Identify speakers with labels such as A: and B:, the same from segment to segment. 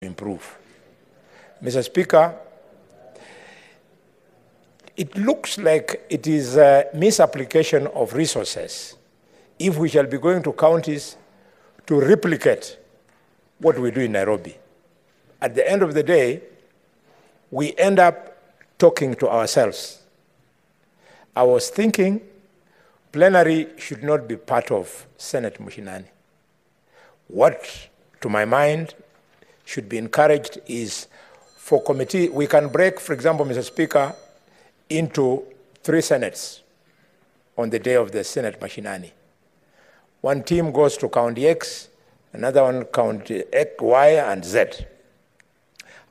A: improve. Mr. Speaker, it looks like it is a misapplication of resources if we shall be going to counties to replicate what we do in Nairobi. At the end of the day, we end up talking to ourselves. I was thinking plenary should not be part of Senate Mashinani. What, to my mind, should be encouraged is for committee, we can break, for example, Mr. Speaker, into 3 senates on the day of the Senate Mashinani. One team goes to County X, another one County X, Y, and Z.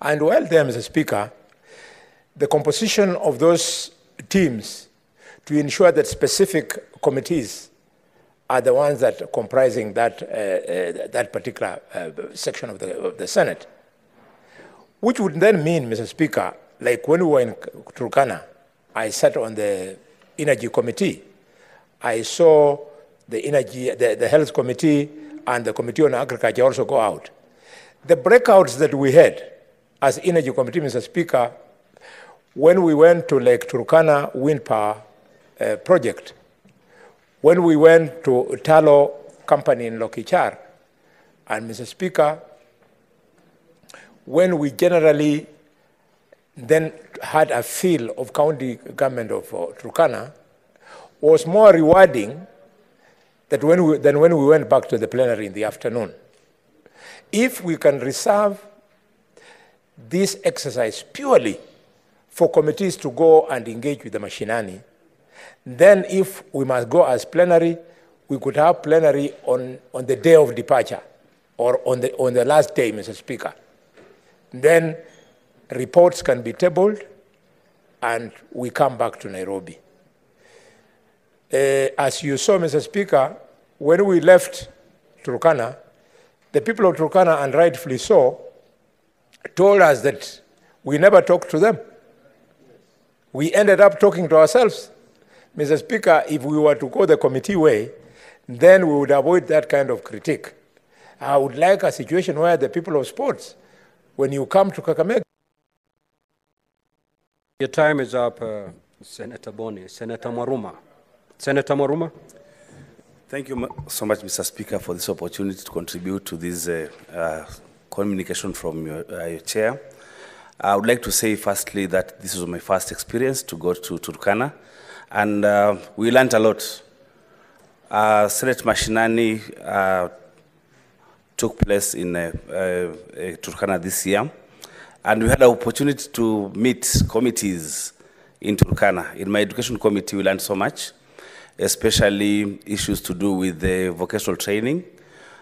A: And while there, Mr. Speaker, the composition of those teams to ensure that specific committees are the ones that are comprising that, that particular section of the Senate. Which would then mean, Mr. Speaker, like when we were in Turkana, I sat on the Energy Committee. I saw the Energy, the Health Committee and the Committee on Agriculture also go out. The breakouts that we had as Energy Committee, Mr. Speaker, when we went to Lake Turkana Wind Power Project, when we went to Talo Company in Lokichar, and Mr. Speaker, when we generally then had a feel of county government of Turkana, was more rewarding than when we went back to the plenary in the afternoon. If we can reserve this exercise purely for committees to go and engage with the Mashinani, then if we must go as plenary, we could have plenary on the day of departure or on the last day, Mr. Speaker. Then reports can be tabled and we come back to Nairobi. As you saw, Mr. Speaker, when we left Turkana, the people of Turkana, and rightfully so, told us that we never talked to them. We ended up talking to ourselves. Mr. Speaker, if we were to go the committee way, then we would avoid that kind of critique. I would like a situation where the people of sports, when you come to Kakamega.
B: Your time is up, Senator Boni. Senator Mwaruma. Senator Mwaruma.
C: Thank you so much, Mr. Speaker, for this opportunity to contribute to this communication from your chair. I would like to say firstly that this was my first experience to go to Turkana, and we learned a lot. Senate Mashinani took place in Turkana this year, and we had an opportunity to meet committees in Turkana. In my education committee, we learned so much, especially issues to do with the vocational training.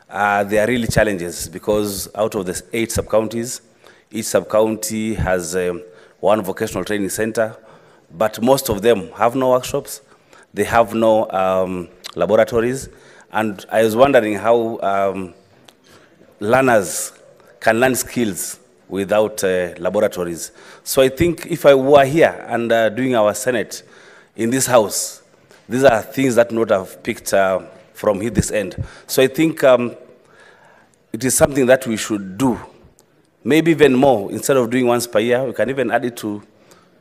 C: There are really challenges because out of the 8 sub-counties, each sub-county has one vocational training center, but most of them have no workshops, they have no laboratories, and I was wondering how learners can learn skills without laboratories. So I think if I were here and doing our Senate in this house, these are things that not have picked from this end. So I think it is something that we should do, maybe even more. Instead of doing once per year, we can even add it to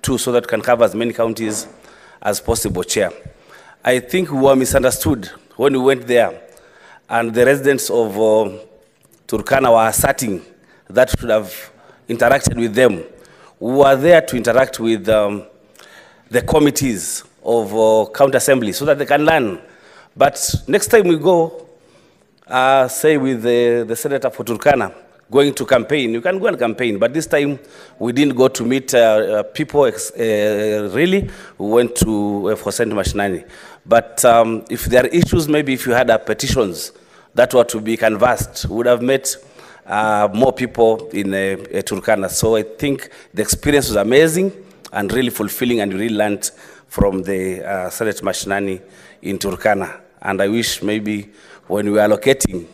C: 2 so that can cover as many counties as possible, Chair. I think we were misunderstood when we went there, and the residents of Turkana were asserting that we should have interacted with them. We were there to interact with the committees of county assembly so that they can learn. But next time we go, say with the senator for Turkana, going to campaign, you can go and campaign, but this time we didn't go to meet people really, we went to for Senate Mashinani. But if there are issues, maybe if you had petitions that were to be canvassed, we would have met more people in Turkana. So I think the experience was amazing and really fulfilling, and we really learned from the Senate Mashinani in Turkana. And I wish maybe when we are allocating,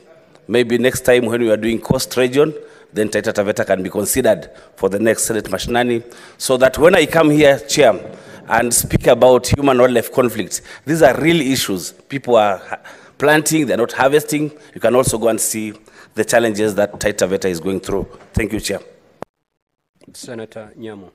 C: maybe next time when we are doing coast region, then Taita Taveta can be considered for the next Senate Mashinani, so that when I come here, Chair, and speak about human-wildlife conflict, these are real issues. People are planting, they're not harvesting. You can also go and see the challenges that Taita Taveta is going through. Thank you, Chair.
B: Senator Nyamo.